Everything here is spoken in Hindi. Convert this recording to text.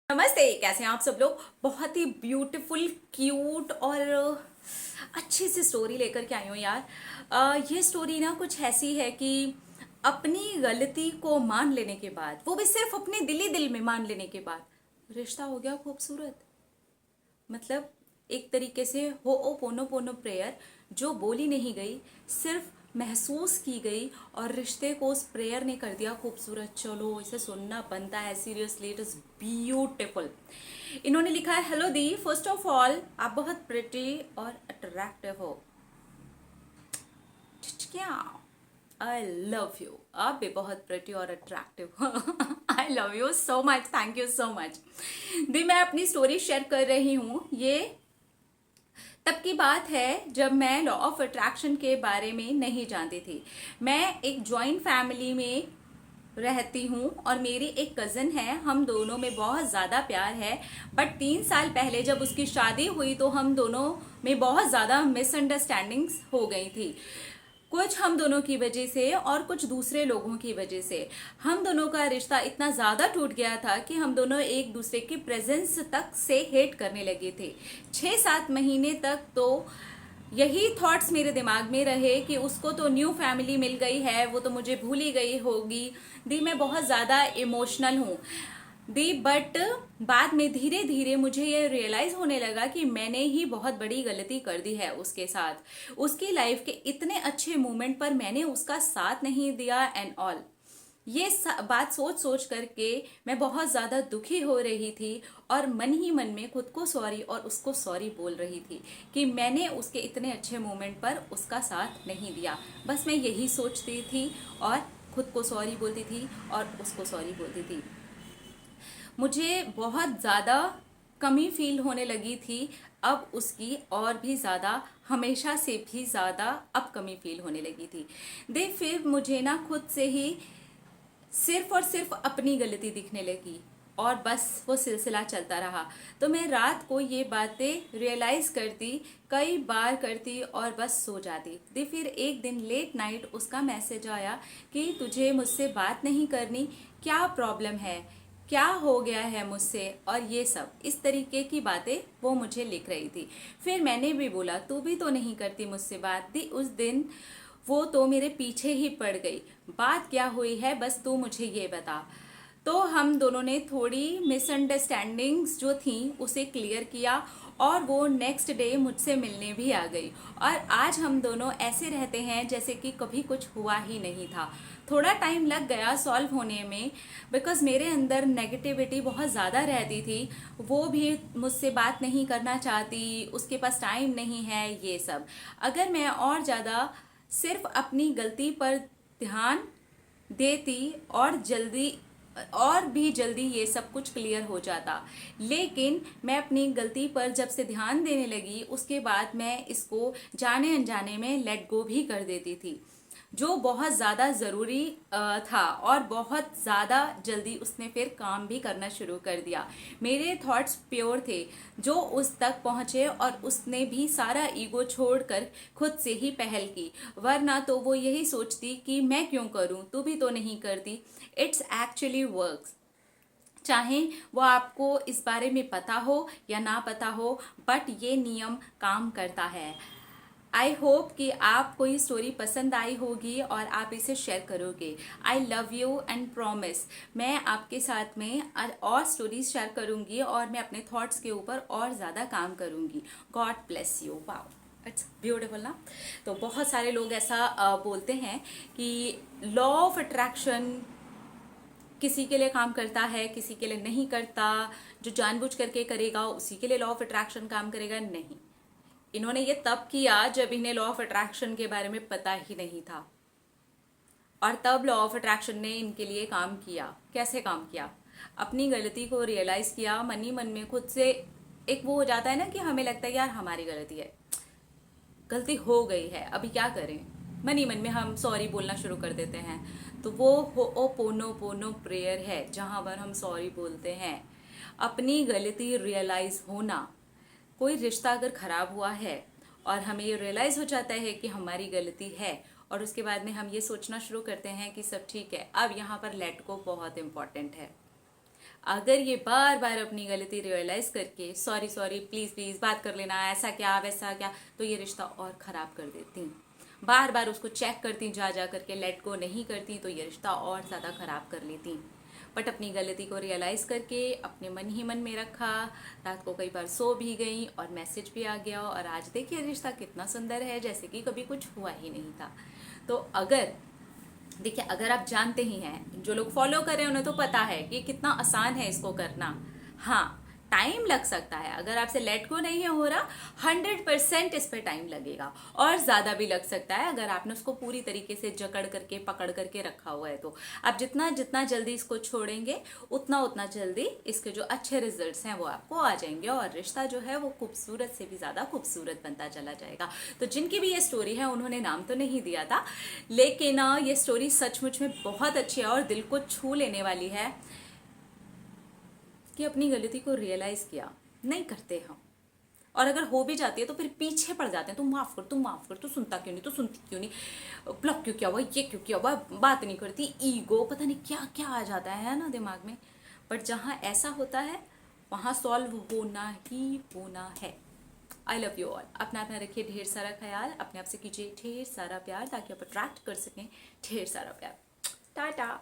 नमस्ते, कैसे हैं आप सब लोग। बहुत ही ब्यूटीफुल, क्यूट और अच्छी सी स्टोरी लेकर के आई हूँ यार। ये स्टोरी ना कुछ ऐसी है कि अपनी गलती को मान लेने के बाद, वो भी सिर्फ अपने दिल ही दिल में मान लेने के बाद, रिश्ता हो गया खूबसूरत। मतलब एक तरीके से हो ओ पोनो पोनो प्रेयर जो बोली नहीं गई, सिर्फ महसूस की गई और रिश्ते को उस प्रेयर ने कर दिया खूबसूरत। चलो इसे सुनना बनता है, सीरियसली इट इज ब्यूटिफुल। इन्होंने लिखा है, hello the, first of all आप बहुत प्रिटी और अट्रैक्टिव हो। क्या, आई लव यू। आप भी बहुत प्रिटी और अट्रैक्टिव हो। I love you so much, thank you so much. दी, मैं अपनी स्टोरी शेयर कर रही हूँ। ये तब की बात है जब मैं लॉ ऑफ अट्रैक्शन के बारे में नहीं जानती थी। मैं एक जॉइंट फैमिली में रहती हूँ और मेरी एक कज़न है। हम दोनों में बहुत ज़्यादा प्यार है, बट 3 साल पहले जब उसकी शादी हुई तो हम दोनों में बहुत ज़्यादा मिसअंडरस्टैंडिंग्स हो गई थी। कुछ हम दोनों की वजह से और कुछ दूसरे लोगों की वजह से हम दोनों का रिश्ता इतना ज़्यादा टूट गया था कि हम दोनों एक दूसरे की प्रेजेंस तक से हेट करने लगे थे। 6-7 महीने तक तो यही थॉट्स मेरे दिमाग में रहे कि उसको तो न्यू फैमिली मिल गई है, वो तो मुझे भूल ही गई होगी। दी, मैं बहुत ज़्यादा इमोशनल हूँ दी, बट बाद में धीरे धीरे मुझे ये रियलाइज होने लगा कि मैंने ही बहुत बड़ी गलती कर दी है उसके साथ। उसकी लाइफ के इतने अच्छे मोमेंट पर मैंने उसका साथ नहीं दिया एंड ऑल। ये बात सोच सोच करके मैं बहुत ज़्यादा दुखी हो रही थी और मन ही मन में खुद को सॉरी और उसको सॉरी बोल रही थी कि मैंने उसके इतने अच्छे मोमेंट पर उसका साथ नहीं दिया। बस मैं यही सोचती थी और खुद को सॉरी बोलती थी और उसको सॉरी बोलती थी। मुझे बहुत ज़्यादा कमी फील होने लगी थी अब उसकी, और भी ज़्यादा, हमेशा से भी ज़्यादा अब कमी फील होने लगी थी। फिर मुझे ना खुद से ही सिर्फ और सिर्फ अपनी गलती दिखने लगी और बस वो सिलसिला चलता रहा। तो मैं रात को ये बातें रियलाइज़ करती, कई बार करती और बस सो जाती थी। फिर एक दिन लेट नाइट उसका मैसेज आया कि तुझे मुझसे बात नहीं करनी, क्या प्रॉब्लम है, क्या हो गया है मुझसे, और ये सब इस तरीके की बातें वो मुझे लिख रही थी। फिर मैंने भी बोला, तू भी तो नहीं करती मुझसे बात। दी, उस दिन वो तो मेरे पीछे ही पड़ गई। बात क्या हुई है बस तू मुझे ये बता। तो हम दोनों ने थोड़ी मिसअंडरस्टैंडिंग्स जो थी उसे क्लियर किया और वो नेक्स्ट डे मुझसे मिलने भी आ गई। और आज हम दोनों ऐसे रहते हैं जैसे कि कभी कुछ हुआ ही नहीं था। थोड़ा टाइम लग गया सॉल्व होने में, बिकॉज मेरे अंदर नेगेटिविटी बहुत ज़्यादा रहती थी। वो भी मुझसे बात नहीं करना चाहती, उसके पास टाइम नहीं है, ये सब। अगर मैं और ज़्यादा सिर्फ अपनी गलती पर ध्यान देती और भी जल्दी ये सब कुछ क्लियर हो जाता। लेकिन मैं अपनी गलती पर जब से ध्यान देने लगी उसके बाद मैं इसको जाने अनजाने में लेट गो भी कर देती थी, जो बहुत ज़्यादा ज़रूरी था। और बहुत ज़्यादा जल्दी उसने फिर काम भी करना शुरू कर दिया। मेरे थॉट्स प्योर थे जो उस तक पहुँचे और उसने भी सारा ईगो छोड़कर खुद से ही पहल की। वरना तो वो यही सोचती कि मैं क्यों करूं, तू भी तो नहीं करती। इट्स एक्चुअली वर्क्स, चाहे वो आपको इस बारे में पता हो या ना पता हो, बट ये नियम काम करता है। आई होप कि आपको ये स्टोरी पसंद आई होगी और आप इसे शेयर करोगे। आई लव यू एंड प्रॉमिस मैं आपके साथ में और स्टोरीज शेयर करूंगी और मैं अपने थॉट्स के ऊपर और ज़्यादा काम करूंगी। God bless you. Wow, it's beautiful ना। तो बहुत सारे लोग ऐसा बोलते हैं कि लॉ ऑफ अट्रैक्शन किसी के लिए काम करता है, किसी के लिए नहीं करता। जो जानबूझ करके करेगा उसी के लिए लॉ ऑफ अट्रैक्शन काम करेगा, नहीं। इन्होंने ये तब किया जब इन्हें लॉ ऑफ अट्रैक्शन के बारे में पता ही नहीं था, और तब लॉ ऑफ अट्रैक्शन ने इनके लिए काम किया। कैसे काम किया? अपनी गलती को रियलाइज किया, मन ही मन में खुद से एक वो हो जाता है ना कि हमें लगता है यार हमारी गलती है, गलती हो गई है, अभी क्या करें। मन ही मन में हम सॉरी बोलना शुरू कर देते हैं। तो वो हो ओ पोनो पोनो प्रेयर है जहां पर हम सॉरी बोलते हैं। अपनी गलती रियलाइज होना। कोई रिश्ता अगर खराब हुआ है और हमें ये रियलाइज हो जाता है कि हमारी गलती है, और उसके बाद में हम ये सोचना शुरू करते हैं कि सब ठीक है, अब यहाँ पर लेट गो बहुत इंपॉर्टेंट है। अगर ये बार बार अपनी गलती रियलाइज करके सॉरी सॉरी प्लीज प्लीज बात कर लेना, ऐसा क्या वैसा क्या, तो ये रिश्ता और खराब कर देती। बार बार उसको चेक करती जा जा करके, लेट गो नहीं करती, तो ये रिश्ता और ज़्यादा खराब कर लेती। बट अपनी गलती को रियलाइज़ करके अपने मन ही मन में रखा, रात को कई बार सो भी गई और मैसेज भी आ गया, और आज देखिए रिश्ता कितना सुंदर है, जैसे कि कभी कुछ हुआ ही नहीं था। तो अगर देखिए, अगर आप जानते ही हैं, जो लोग फॉलो कर रहे हैं उन्हें तो पता है कि कितना आसान है इसको करना। हाँ, टाइम लग सकता है, अगर आपसे लेट गो नहीं है हो रहा, 100% इस पर टाइम लगेगा, और ज़्यादा भी लग सकता है अगर आपने उसको पूरी तरीके से जकड़ करके पकड़ करके रखा हुआ है। तो आप जितना जितना जल्दी इसको छोड़ेंगे, उतना उतना जल्दी इसके जो अच्छे रिजल्ट्स हैं वो आपको आ जाएंगे, और रिश्ता जो है वो खूबसूरत से भी ज़्यादा खूबसूरत बनता चला जाएगा। तो जिनकी भी ये स्टोरी है, उन्होंने नाम तो नहीं दिया था, लेकिन ये स्टोरी सचमुच में बहुत अच्छी है और दिल को छू लेने वाली है, कि अपनी गलती को रियलाइज किया नहीं करते हम, और अगर हो भी जाती है तो फिर पीछे पड़ जाते हैं, तू माफ कर, तू माफ कर, तू सुनता क्यों नहीं, तू सुनती क्यों नहीं, ब्लॉक क्यों किया हुआ, ये क्यों किया हुआ, बात नहीं करती, ईगो, पता नहीं क्या क्या आ जाता है ना दिमाग में। बट जहाँ ऐसा होता है वहाँ सॉल्व होना ही होना है। आई लव यू ऑल। अपना अपना रखिए ढेर सारा ख्याल, अपने आप से कीजिए ढेर सारा प्यार, ताकि आप अट्रैक्ट कर सकें ढेर सारा प्यार। टाटा।